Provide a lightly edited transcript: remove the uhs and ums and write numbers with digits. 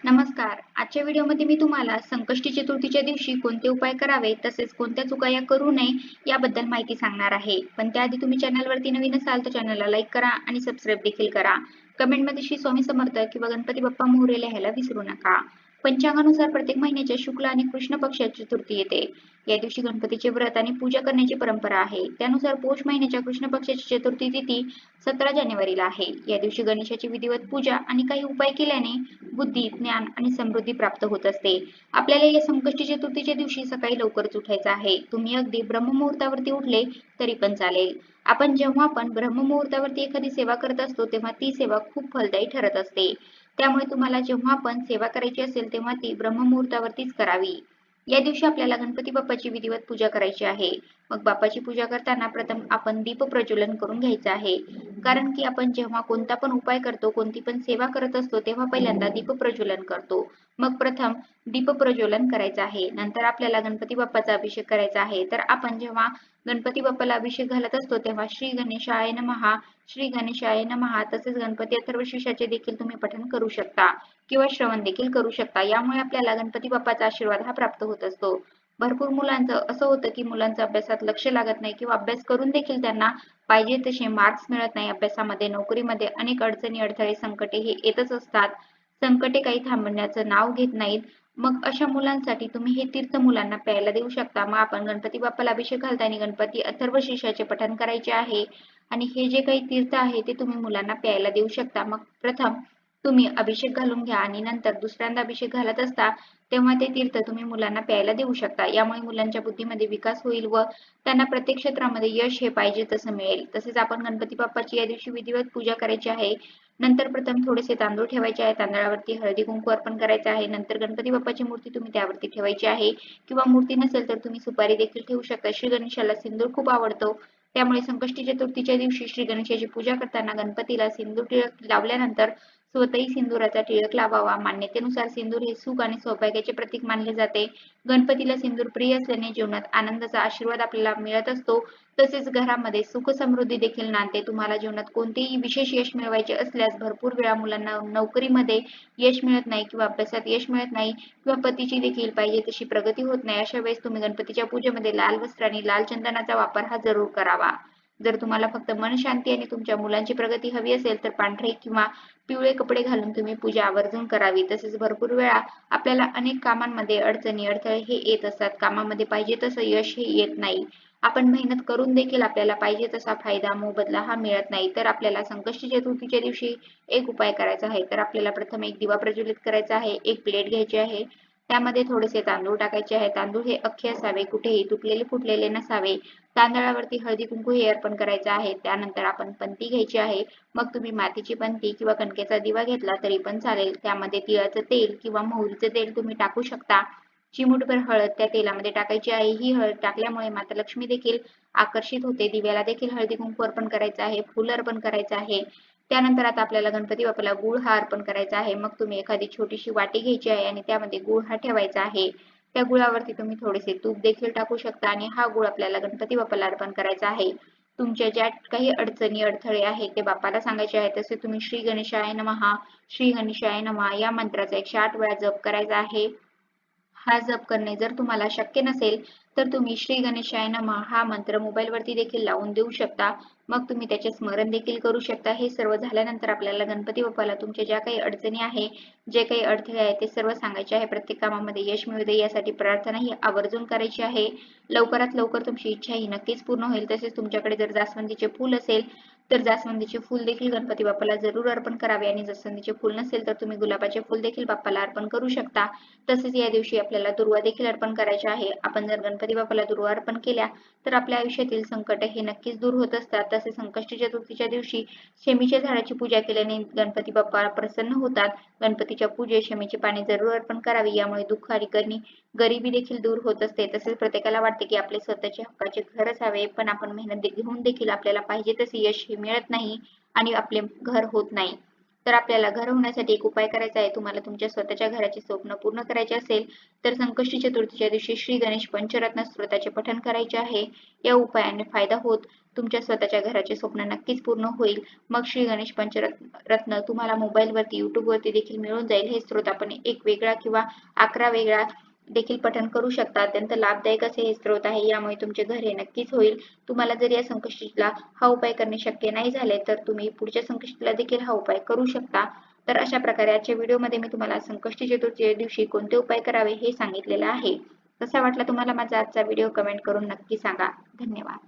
नमस्कार. आजच्या व्हिडिओमध्ये मी तुम्हाला संकष्टी चतुर्थीच्या दिवशी कोणते उपाय करावे तसेच कोणत्या चुका या करू नये याबद्दल माहिती सांगणार आहे. पण त्याआधी तुम्ही चॅनलवरती नवीन असाल तर चॅनलला लाईक करा आणि सबस्क्राईब देखील करा. कमेंटमध्ये श्री स्वामी समर्थ किंवा गणपती बाप्पा मोरया लिहायला विसरू नका. पंचांगानुसार प्रत्येक महिन्याच्या शुक्ल आणि कृष्ण पक्षाची चतुर्थी येते. या दिवशी गणपतीचे व्रत आणि पूजा करण्याची परंपरा आहे. त्यानुसार पौष महिन्याच्या कृष्ण पक्षाची चतुर्थी तिथी 17 जानेवारीला आहे. या दिवशी गणेशाची विधिवत पूजा आणि काही उपाय केल्याने बुद्धी, ज्ञान आणि समृद्धी प्राप्त होत असते. आपल्याला या संकष्टी चतुर्थीच्या दिवशी सकाळी लवकरच उठायचं आहे. तुम्ही अगदी ब्रह्ममुहूर्तावरती उठले तरी पण चालेल. जेव्हा आपण ब्रह्ममुहूर्तावरती एखादी सेवा करत असतो तेव्हा ती सेवा खूप फलदायी ठरत असते. त्यामुळे तुम्हाला जेव्हा पण सेवा करायची असेल तेव्हा ती ब्रह्ममुहूर्तावरतीच करावी. या दिवशी आपल्याला गणपती बाप्पाची विधिवत पूजा करायची आहे. मग बाप्पाची पूजा करताना प्रथम आपण दीप प्रज्वलन करून घ्यायचं आहे. कारण की आपण जेव्हा कोणता पण उपाय करतो, कोणती पण सेवा करत असतो तेव्हा पहिल्यांदा दीप प्रज्वलन करतो. मग प्रथम दीप प्रज्वलन करायचं आहे. नंतर आपल्याला गणपती बाप्पाचा अभिषेक करायचा आहे. तर आपण जेव्हा गणपती बाप्पाला अभिषेक घालत असतो तेव्हा श्री गणेशाय नमः, श्री गणेशाय नमः तसेच गणपती अथर्वशीर्षाचे देखील तुम्ही पठण करू शकता किंवा श्रवण देखील करू शकता. यामुळे आपल्याला गणपती बाप्पाचा आशीर्वाद हा प्राप्त होत असतो. भरपूर मुलांचं असं होतं की मुलांचं अभ्यासात लक्ष लागत नाही किंवा अभ्यास करून देखील त्यांना पाहिजे तसे मार्क्स मिळत नाही अभ्यासामध्ये, नोकरीमध्ये अनेक अडचणी, अडथळे, संकटे हे येतच असतात. संकटे काही थांबण्याचं नाव घेत नाहीत. मग अशा मुलांसाठी तुम्ही हे तीर्थ मुलांना प्यायला देऊ शकता. मग आपण गणपती बाप्पाला अभिषेक घालताना गणपती अथर्वशीर्षाचे पठण करायचे आहे आणि हे जे काही तीर्थ आहे ते तुम्ही मुलांना प्यायला देऊ शकता. मग प्रथम तुम्ही अभिषेक घालून घ्या आणि नंतर दुसऱ्यांदा अभिषेक घालत असता तेव्हा ते तीर्थ तुम्ही मुलांना प्यायला देऊ शकता. यामुळे मुलांच्या बुद्धीमध्ये विकास होईल व त्यांना प्रत्येक क्षेत्रामध्ये यश हे पाहिजे तसं मिळेल. तसेच आपण गणपती बाप्पाची या दिवशी विधिवत पूजा करायची आहे. नंतर प्रथम थोडेसे तांदूळ ठेवायचे आहे. तांदळावरती हळदी कुंकू अर्पण करायचं आहे. नंतर गणपती बाप्पाची मूर्ती तुम्ही त्यावरती ठेवायची आहे किंवा मूर्ती नसेल तर तुम्ही सुपारी देखील ठेवू शकता. श्री गणेशाला सिंदूर खूप आवडतो. त्यामुळे संकष्टी चतुर्थीच्या दिवशी श्री गणेशाची पूजा करताना गणपतीला सिंदूर टिळक लावल्यानंतर स्वतःही सिंदुराचा टिळक लावावा. मान्यतेनुसार सिंदूर हे सुख आणि सौभाग्याचे प्रतीक मानले जाते. गणपतीला सिंदूर प्रिय असल्याने जीवनात आनंदाचा आशीर्वाद आपल्याला मिळत असतो. तसेच घरामध्ये सुख समृद्धी देखील नांदते. तुम्हाला जीवनात कोणतेही विशेष यश मिळवायचे असल्यास भरपूर वेळा मुलांना नोकरीमध्ये यश मिळत नाही किंवा अभ्यासात यश मिळत नाही किंवा पतीची देखील पाहिजे तशी प्रगती होत नाही. अशा वेळेस तुम्ही गणपतीच्या पूजेमध्ये लाल वस्त्र आणि लाल चंदनाचा वापर हा जरूर करावा. जर तुम्हाला फक्त मन शांती आणि तुमच्या मुलांची प्रगती हवी असेल तर पांढरे किंवा पिवळे कपडे घालून तुम्ही पूजा आवर्जून करावी. तसेच भरपूर वेळा आपल्याला अनेक कामांमध्ये अडचणी, अडथळे हे येत असतात. कामामध्ये पाहिजे तसं यश हे येत नाही. आपण मेहनत करून देखील आपल्याला पाहिजे तसा फायदा, मोबदला हा मिळत नाही. तर आपल्याला संकष्टी चतुर्थीच्या दिवशी एक उपाय करायचा आहे. तर आपल्याला प्रथम एक दिवा प्रज्वलित करायचा आहे. एक प्लेट घ्यायची आहे. त्यामध्ये थोडेसे तांदूळ टाकायचे आहे. तांदूळ हे अख्खे असावे, कुठेही तुटलेले फुटलेले नसावे. तांदळावरती हळदी कुंकू हे अर्पण करायचे आहे. त्यानंतर आपण पंती घ्यायची आहे. मग तुम्ही मातीची पंती किंवा कणकेचा दिवा घेतला तरी पण चालेल. त्यामध्ये तिळाचं तेल किंवा मोहरीचं तेल तुम्ही टाकू शकता. चिमूटभर हळद त्या तेलामध्ये टाकायची आहे. ही हळद टाकल्यामुळे माता लक्ष्मी देखील आकर्षित होते. दिव्याला देखील हळदी कुंकू अर्पण करायचं आहे. फूल अर्पण करायचं आहे. त्यानंतर आता आपल्याला गणपती बाप्पाला गुळ हा अर्पण करायचा आहे. मग तुम्ही एखादी छोटीशी वाटी घ्यायची आहे आणि त्यामध्ये गुळ हा ठेवायचा आहे. त्या गुळावरती तुम्ही थोडेसे तूप देखील टाकू शकता आणि हा गुळ आपल्याला गणपती बाप्पाला अर्पण करायचा आहे. तुमच्या ज्या काही अडचणी, अडथळे आहेत ते बाप्पाला सांगायचे आहेत. तसे तुम्ही श्री गणेशाय नमः, श्री गणेशाय नमः या मंत्राचा 108 वेळा जप करायचा आहे. हा जप करणे जर तुम्हाला शक्य नसेल तर तुम्ही श्री गणेशाय नमः हा मंत्र मोबाईलवरती देखील लावून देऊ शकता. मग तुम्ही त्याचे स्मरण देखील करू शकता. हे सर्व झाल्यानंतर आपल्याला गणपती बाप्पाला तुमच्या ज्या काही अडचणी आहे, जे काही अडथळे आहेत ते सर्व सांगायचे आहे. प्रत्येक कामामध्ये यश मिळू दे यासाठी प्रार्थना ही आवर्जून करायची आहे. लवकरात लवकर तुमची इच्छा ही नक्कीच पूर्ण होईल. तसेच तुमच्याकडे जर जास्वंदीचे फूल असेल तर जास्वंदीचे फूल देखील गणपती बाप्पाला जरूर अर्पण करावे आणि जास्वंदीचे फूल नसेल तर तुम्ही गुलाबाचे फूल देखील बाप्पाला अर्पण करू शकता. तसेच या दिवशी आपल्याला दुर्वा देखील अर्पण करायच्या आहे. आपण जर गणपती बाप्पाला दुर्वा अर्पण केल्या तर आपल्या आयुष्यातील संकट हे नक्कीच दूर होत असतात. तसेच संकष्टी चतुर्थीच्या दिवशी शेमीच्या झाडाची पूजा केल्याने गणपती बाप्पा प्रसन्न होतात. गणपतीच्या पूजेत शेमीची पाने जरूर अर्पण करावी. यामुळे दुःख आणि गरिबी देखील दूर होत असते. तसेच प्रत्येकाला वाटते की आपले स्वतःचे हक्काचे घर असावे, पण आपण मेहनत घेऊन देखील आपल्याला पाहिजे तसे यश हे मिळत नाही आणि आपले घर होत नाही. तर आपल्याला घर होण्यासाठी एक उपाय करायचा आहे. तुम्हाला तुमच्या स्वतःच्या घराचे स्वप्न पूर्ण करायचे असेल तर संकष्टी चतुर्थीच्या दिवशी श्री गणेश पंचरत्न स्तोत्राचे पठण करायचे आहे. या उपायाने फायदा होत तुमच्या स्वतःच्या घराचे स्वप्न नक्कीच पूर्ण होईल. मग श्री गणेश पंचरत्न तुम्हाला मोबाईलवरती YouTube वरती देखील मिळून जाईल. हे स्तोत्र आपण एक वेगळा किंवा 11 वेगळा देखील पठण करू शकता. अत्यंत लाभदायक असे हे स्तोत्र आहे. यामुळे तुमचे घर हे नक्कीच होईल. तुम्हाला जर या संकष्टीला हा उपाय करणे शक्य नाही झाले तर तुम्ही पुढच्या संकष्टीला देखील हा उपाय करू शकता. तर अशा प्रकारे आजच्या व्हिडिओमध्ये मी तुम्हाला संकष्टी चतुर्थीच्या दिवशी कोणते उपाय करावे हे सांगितलेले आहे. कसा वाटला तुम्हाला माझा आजचा व्हिडिओ कमेंट करून नक्की सांगा. धन्यवाद.